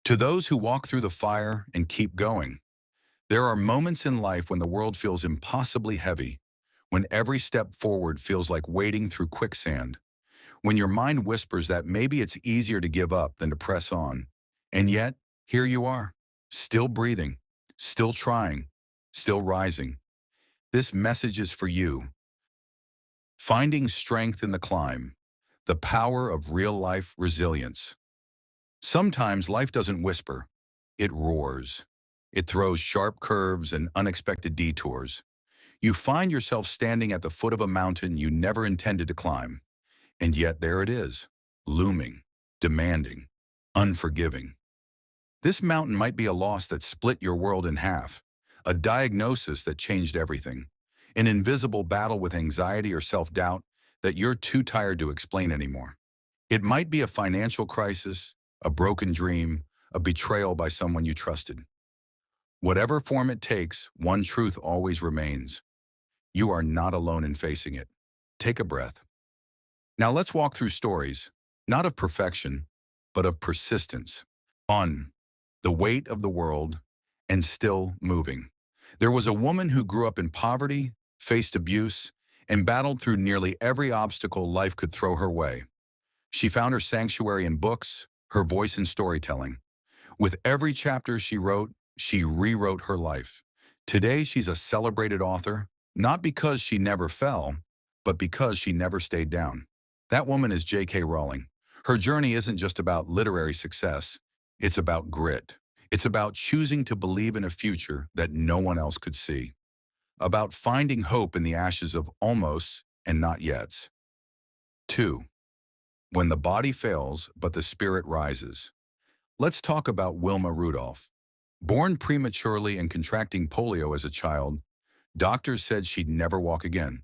To those who walk through the fire and keep going, there are moments in life when the world feels impossibly heavy, when every step forward feels like wading through quicksand, when your mind whispers that maybe it's easier to give up than to press on. And yet, here you are, still breathing, still trying, still rising. This message is for you. Finding strength in the climb, the power of real-life resilience. Sometimes life doesn't whisper, it roars. It throws sharp curves and unexpected detours. You find yourself standing at the foot of a mountain you never intended to climb, and yet there it is, looming, demanding, unforgiving. This mountain might be a loss that split your world in half, a diagnosis that changed everything, an invisible battle with anxiety or self-doubt that you're too tired to explain anymore. It might be a financial crisis, a broken dream, a betrayal by someone you trusted. Whatever form it takes, one truth always remains. You are not alone in facing it. Take a breath. Now let's walk through stories, not of perfection, but of persistence. On the weight of the world and still moving. There was a woman who grew up in poverty, faced abuse, and battled through nearly every obstacle life could throw her way. She found her sanctuary in books, her voice in storytelling. With every chapter she wrote, she rewrote her life. Today she's a celebrated author, not because she never fell, but because she never stayed down. That woman is J.K. Rowling. Her journey isn't just about literary success, it's about grit. It's about choosing to believe in a future that no one else could see. About finding hope in the ashes of almosts and not yets. 2. When the body fails, but the spirit rises. Let's talk about Wilma Rudolph. Born prematurely and contracting polio as a child, doctors said she'd never walk again.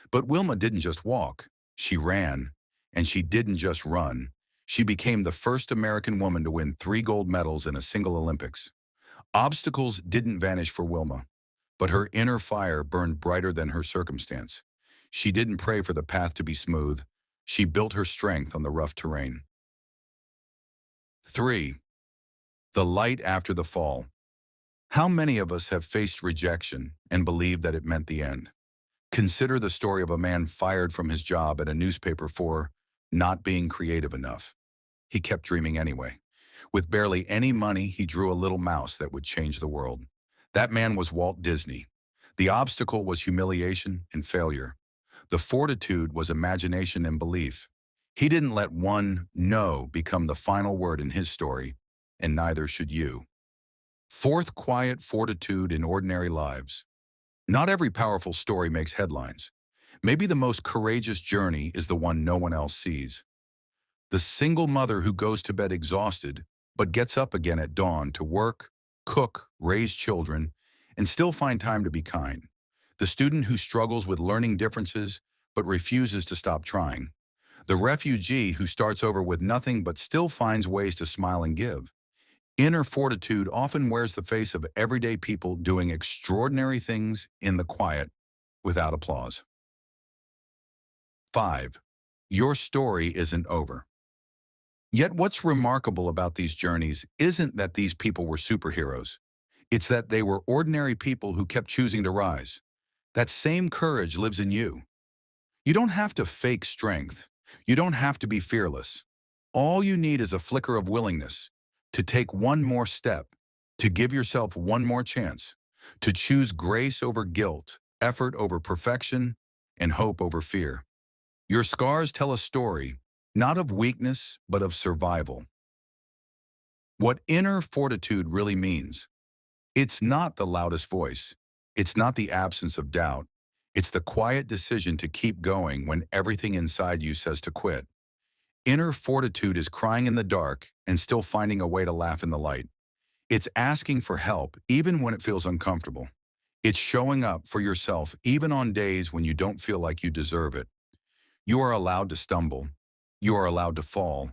But Wilma didn't just walk, she ran. And she didn't just run. She became the first American woman to win 3 gold medals in a single Olympics. Obstacles didn't vanish for Wilma, but her inner fire burned brighter than her circumstance. She didn't pray for the path to be smooth. She built her strength on the rough terrain. 3. The light after the fall. How many of us have faced rejection and believed that it meant the end? Consider the story of a man fired from his job at a newspaper for not being creative enough. He kept dreaming anyway. With barely any money, he drew a little mouse that would change the world. That man was Walt Disney. The obstacle was humiliation and failure. The fortitude was imagination and belief. He didn't let one no become the final word in his story, and neither should you. 4th, quiet fortitude in ordinary lives. Not every powerful story makes headlines. Maybe the most courageous journey is the one no one else sees. The single mother who goes to bed exhausted, but gets up again at dawn to work, cook, raise children, and still find time to be kind. The student who struggles with learning differences, but refuses to stop trying. The refugee who starts over with nothing but still finds ways to smile and give. Inner fortitude often wears the face of everyday people doing extraordinary things in the quiet, without applause. 5. Your story isn't over. Yet what's remarkable about these journeys isn't that these people were superheroes. It's that they were ordinary people who kept choosing to rise. That same courage lives in you. You don't have to fake strength. You don't have to be fearless. All you need is a flicker of willingness to take one more step, to give yourself one more chance, to choose grace over guilt, effort over perfection, and hope over fear. Your scars tell a story, not of weakness, but of survival. What inner fortitude really means. It's not the loudest voice. It's not the absence of doubt. It's the quiet decision to keep going when everything inside you says to quit. Inner fortitude is crying in the dark and still finding a way to laugh in the light. It's asking for help even when it feels uncomfortable. It's showing up for yourself even on days when you don't feel like you deserve it. You are allowed to stumble. You are allowed to fall.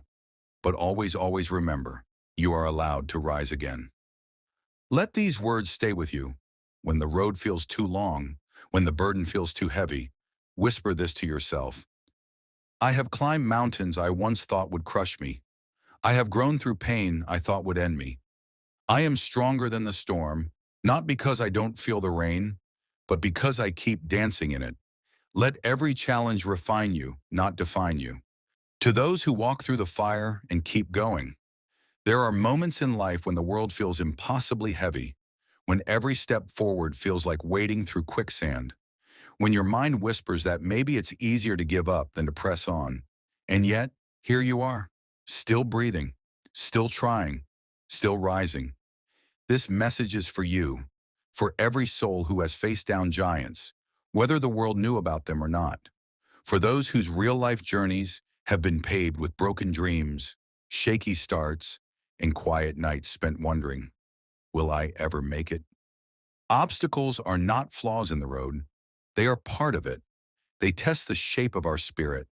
But always, always remember, you are allowed to rise again. Let these words stay with you. When the road feels too long, when the burden feels too heavy, whisper this to yourself. I have climbed mountains I once thought would crush me. I have grown through pain I thought would end me. I am stronger than the storm, not because I don't feel the rain, but because I keep dancing in it. Let every challenge refine you, not define you. To those who walk through the fire and keep going, there are moments in life when the world feels impossibly heavy, when every step forward feels like wading through quicksand, when your mind whispers that maybe it's easier to give up than to press on. And yet, here you are, still breathing, still trying, still rising. This message is for you, for every soul who has faced down giants, whether the world knew about them or not. For those whose real-life journeys have been paved with broken dreams, shaky starts, and quiet nights spent wondering, will I ever make it? Obstacles are not flaws in the road. They are part of it. They test the shape of our spirit.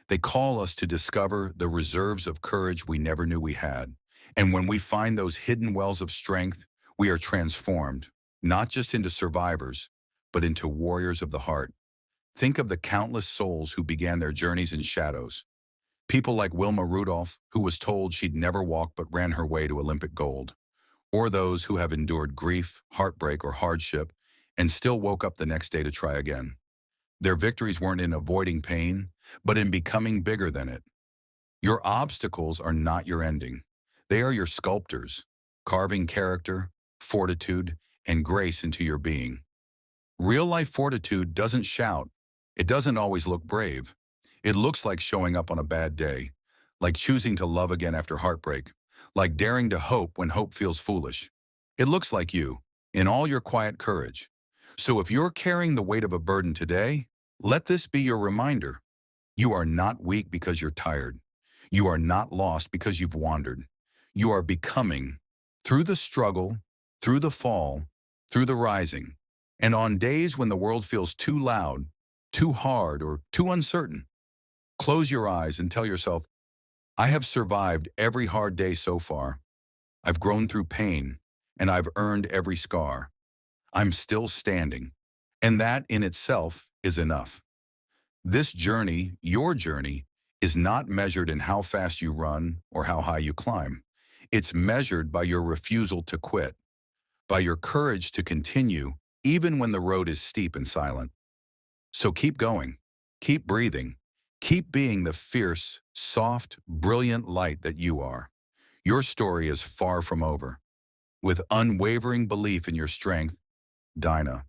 They call us to discover the reserves of courage we never knew we had. And when we find those hidden wells of strength, we are transformed, not just into survivors, but into warriors of the heart. Think of the countless souls who began their journeys in shadows. People like Wilma Rudolph, who was told she'd never walk but ran her way to Olympic gold. Or those who have endured grief, heartbreak, or hardship and still woke up the next day to try again. Their victories weren't in avoiding pain, but in becoming bigger than it. Your obstacles are not your ending. They are your sculptors, carving character, fortitude, and grace into your being. Real-life fortitude doesn't shout. It doesn't always look brave. It looks like showing up on a bad day, like choosing to love again after heartbreak, like daring to hope when hope feels foolish. It looks like you, in all your quiet courage. So if you're carrying the weight of a burden today, let this be your reminder. You are not weak because you're tired. You are not lost because you've wandered. You are becoming, through the struggle, through the fall, through the rising. And on days when the world feels too loud, too hard, or too uncertain, close your eyes and tell yourself, I have survived every hard day so far. I've grown through pain, and I've earned every scar. I'm still standing, and that in itself is enough. This journey, your journey, is not measured in how fast you run or how high you climb. It's measured by your refusal to quit, by your courage to continue, even when the road is steep and silent. So keep going, keep breathing, keep being the fierce, soft, brilliant light that you are. Your story is far from over. With unwavering belief in your strength, Dinah.